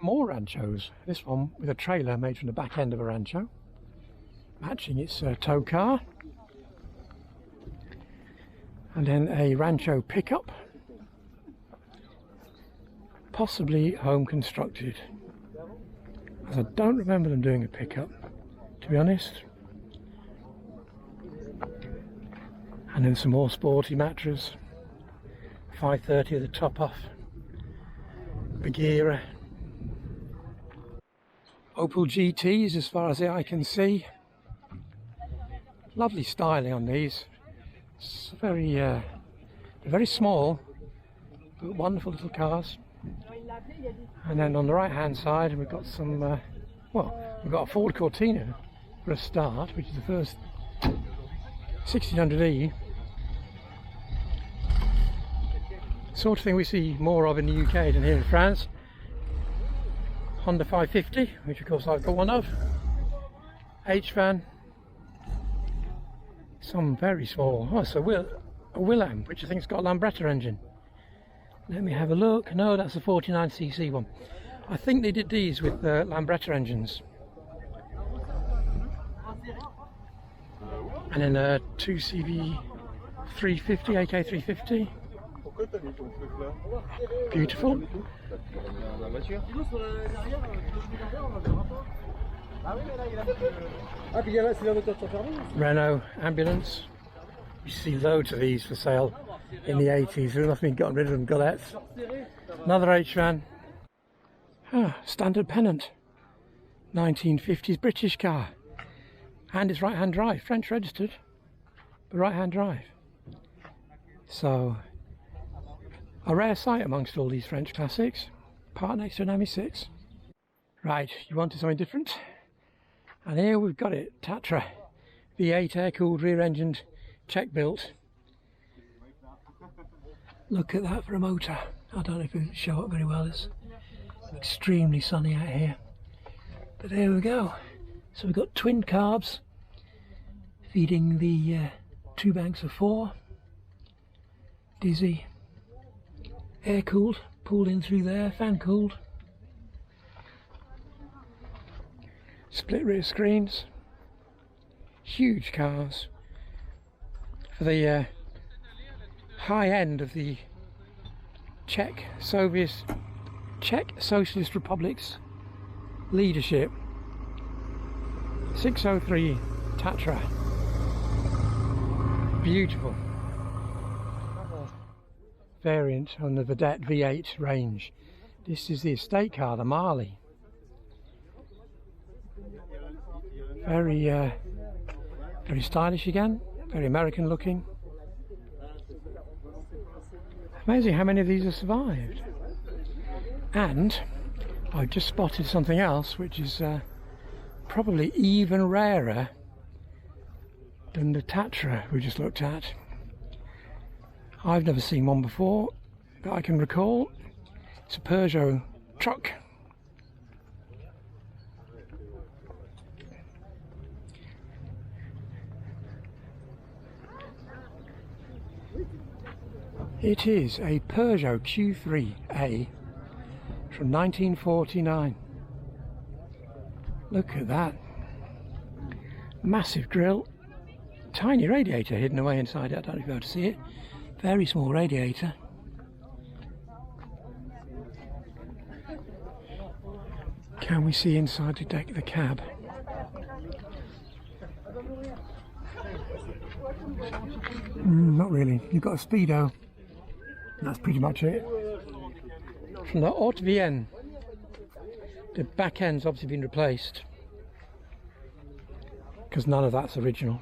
more Ranchos. This one with a trailer made from the back end of a Rancho, matching its tow car. And then a Rancho pickup, possibly home constructed, as I don't remember them doing a pickup, to be honest. And then some more sporty mattress, 530 at the top off, Bagheera. Opel GTs as far as the eye can see. Lovely styling on these. It's they're very small, but wonderful little cars. And then on the right hand side we've got some, we've got a Ford Cortina for a start, which is the first 1600E. Sort of thing we see more of in the UK than here in France. Honda 550, which of course I've got one of. H-van. Some very small. Oh, it's a Willam, which I think has got a Lambretta engine. Let me have a look. No, that's a 49cc one. I think they did these with Lambretta engines. And then a 2CV 350, AK 350. Beautiful. Renault ambulance. You see loads of these for sale in the 80s. They must have been gotten rid of them, Golettes. Another H-van. Standard Pennant. 1950s British car. And it's right-hand drive. French registered, but right-hand drive. So, a rare sight amongst all these French classics. Parked next to an ME6. Right, you wanted something different? And here we've got it, Tatra. V8 air-cooled, rear-engined, Czech-built. Look at that for a motor. I don't know if it will show up very well. It's extremely sunny out here. But there we go. So we've got twin carbs feeding the 2 banks of 4. Dizzy. Air-cooled, pulled in through there, fan-cooled. Split rear screens. Huge cars. For the high end of the Czech Socialist Republic's leadership. 603 Tatra. Beautiful. Variant on the Vedette V8 range. This is the estate car, the Marley. Very stylish again, very American looking. Amazing how many of these have survived. And I've just spotted something else which is probably even rarer than the Tatra we just looked at. I've never seen one before that I can recall. It's a Peugeot truck. It is a Peugeot Q3A from 1949. Look at that. Massive grille. Tiny radiator hidden away inside it. I don't know if you're able to see it. Very small radiator. Can we see inside the deck of the cab? Not really. You've got a Speedo. That's pretty much it. From the Haute Vienne. The back end's obviously been replaced because none of that's original.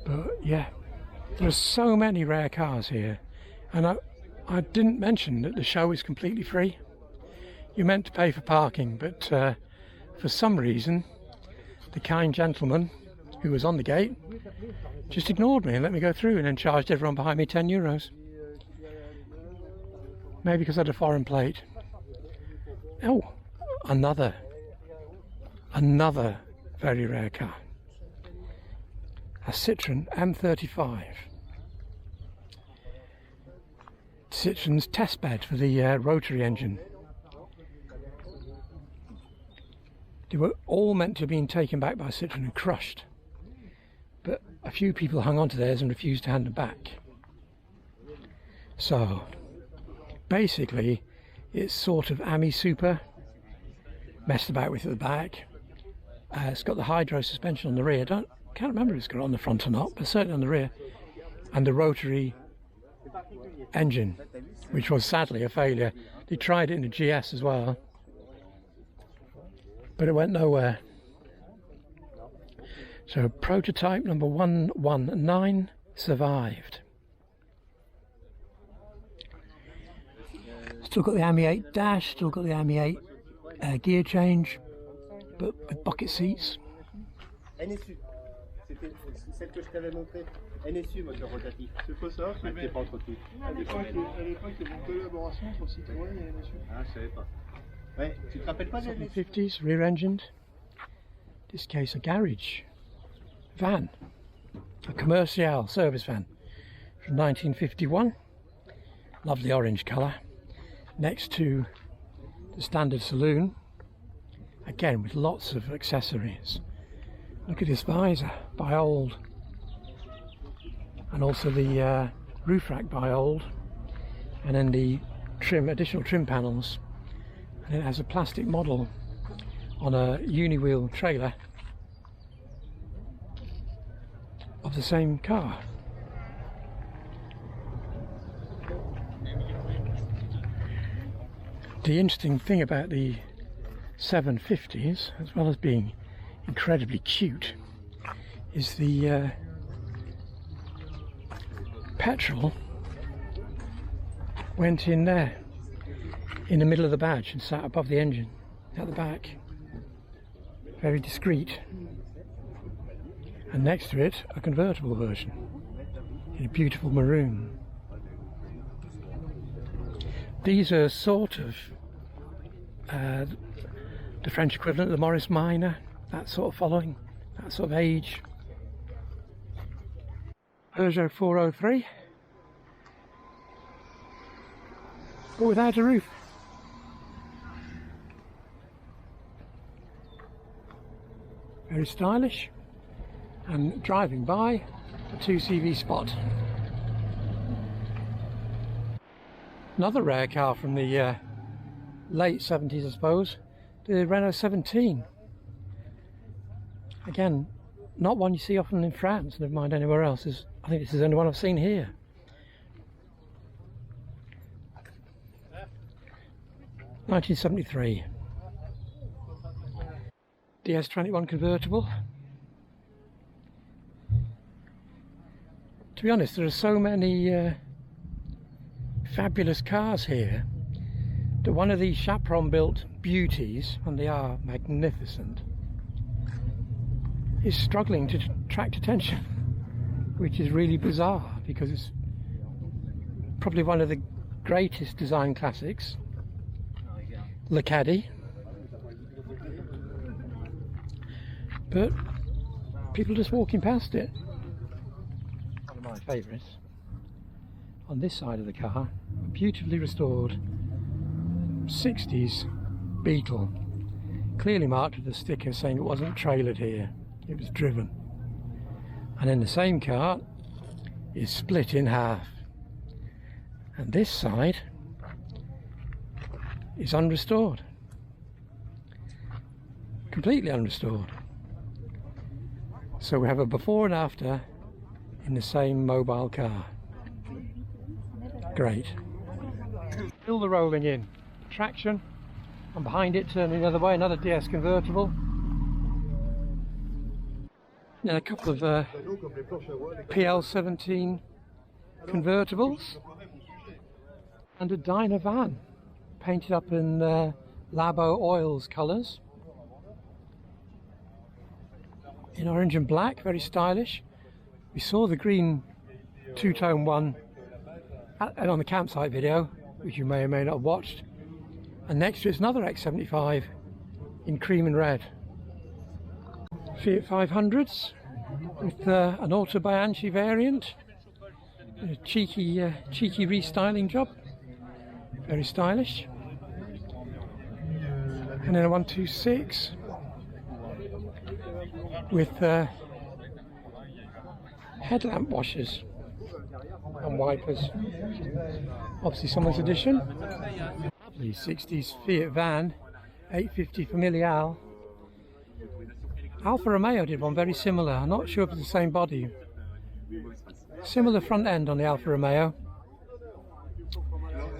But yeah, there are so many rare cars here, and I didn't mention that the show is completely free. You're meant to pay for parking, but for some reason the kind gentleman who was on the gate just ignored me and let me go through, and then charged everyone behind me €10. Maybe because I had a foreign plate. Oh, another very rare car. A Citroen M35. Citroen's test bed for the rotary engine. They were all meant to have been taken back by Citroen and crushed, but a few people hung on to theirs and refused to hand them back. So basically it's sort of Ami Super messed about with at the back. It's got the hydro suspension on the rear. Can't remember if it's got it on the front or not, but certainly on the rear, and the rotary engine, which was sadly a failure. They tried it in the GS as well, but it went nowhere. So prototype number 119 survived. Still got the Ami 8 dash, still got the Ami 8 gear change, but with bucket seats. NSU, c'était celle que je t'avais montrée. NSU, moteur rotatif. C'est quoi ça? C'est pas entre tout. À l'époque, il y avait une collaboration entre Citroën et NSU. Ah, je savais pas. Ouais, tu te rappelles pas de NSU? 50s, rear engined. This case a garage van, a commercial service van from 1951. Lovely orange colour. Next to the standard saloon, again with lots of accessories. Look at this visor by Old, and also the roof rack by Old, and then the additional trim panels, and it has a plastic model on a uni-wheel trailer of the same car. The interesting thing about the 750s, as well as being incredibly cute, is the petrol went in there in the middle of the badge and sat above the engine at the back, very discreet, and next to it a convertible version in a beautiful maroon. These are sort of the French equivalent of the Morris Minor, that sort of following, that sort of age. Peugeot 403, but without a roof. Very stylish, and driving by a 2CV Spot. Another rare car from the late 70s, I suppose, the Renault 17. Again, not one you see often in France, never mind anywhere else. I think this is the only one I've seen here. (1973). The S21 convertible. To be honest, there are so many fabulous cars here that one of these Chaperon built beauties, and they are magnificent, is struggling to attract attention, which is really bizarre because it's probably one of the greatest design classics, Le Caddy, but people just walking past it. One of my favourites. On this side of the car, a beautifully restored 60s Beetle, clearly marked with a sticker saying it wasn't trailered here, it was driven. And then the same car is split in half, and this side is unrestored, completely unrestored. So we have a before and after in the same mobile car. Great. Still the rolling in. Traction, and behind it, turning the other way, another DS convertible. Then a couple of PL17 convertibles, and a Dyna van, painted up in Labo Oils colours, in orange and black, very stylish. We saw the green two-tone one and on the campsite video, which you may or may not have watched, and next to it's another X75 in cream and red. Fiat 500s with an Auto Bianchi variant, a cheeky restyling job. very stylish. And then a 126 with headlamp washers and wipers. Obviously someone's edition. Lovely 60s Fiat van, 850 Familial. Alfa Romeo did one very similar. I'm not sure if it's the same body. Similar front end on the Alfa Romeo.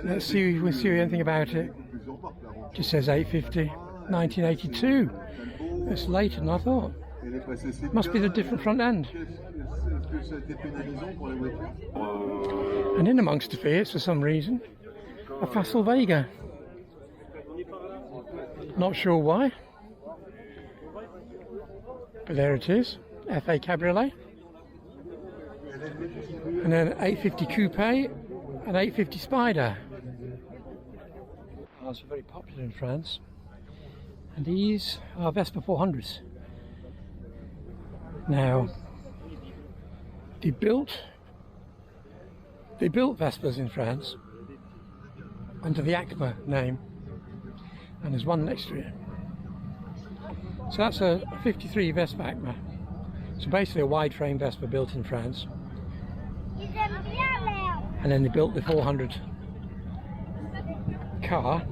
Let's see, we'll see anything about it. Just says 850, 1982. It's later than I thought. Must be the different front end. And in amongst the Fiats, for some reason, a Facel Vega. Not sure why, but there it is. FA Cabriolet. And then 850 Coupe and 850 Spider. Cars are very popular in France, and these are Vespa 400s. Now, they built Vespas in France under the ACMA name, and there's one next to it. So that's a 53 Vespa ACMA. So basically a wide frame Vespa built in France. And then they built the 400 car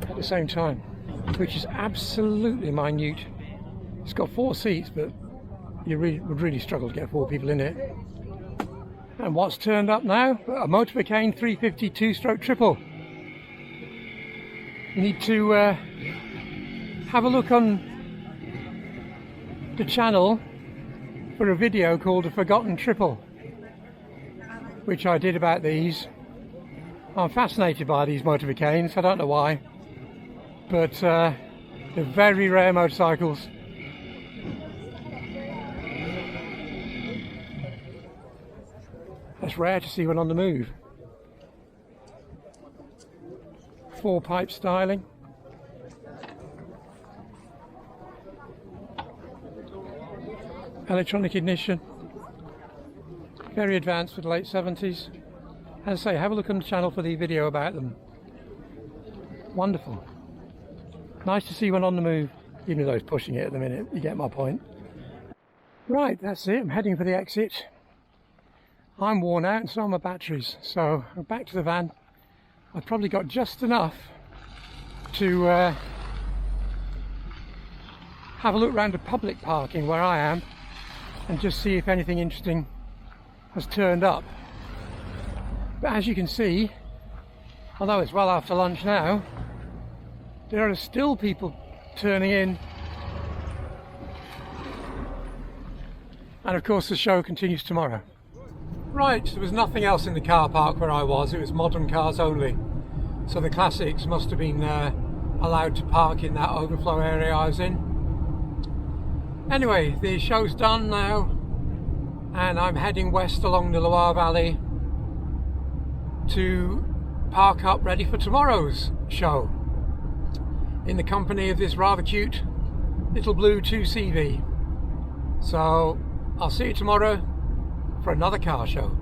at the same time, which is absolutely minute. It's got 4 seats, but you would really struggle to get 4 people in it. And what's turned up now? A Motorbicane 350 2-stroke triple. You need to have a look on the channel for a video called A Forgotten Triple, which I did about these. I'm fascinated by these Motorbicanes, I don't know why, but they're very rare motorcycles. It's rare to see one on the move. 4-pipe styling. Electronic ignition. Very advanced for the late 70s. As I say, have a look on the channel for the video about them. Wonderful. Nice to see one on the move, even though it's pushing it at the minute. You get my point. Right, that's it. I'm heading for the exit. I'm worn out and so are my batteries. So I'm back to the van. I've probably got just enough to have a look around the public parking where I am and just see if anything interesting has turned up. But as you can see, although it's well after lunch now, there are still people turning in. And of course the show continues tomorrow. Right, there was nothing else in the car park where I was. It was modern cars only. So the classics must have been allowed to park in that overflow area I was in. Anyway, the show's done now, and I'm heading west along the Loire Valley to park up ready for tomorrow's show in the company of this rather cute little blue 2CV. So I'll see you tomorrow for another car show.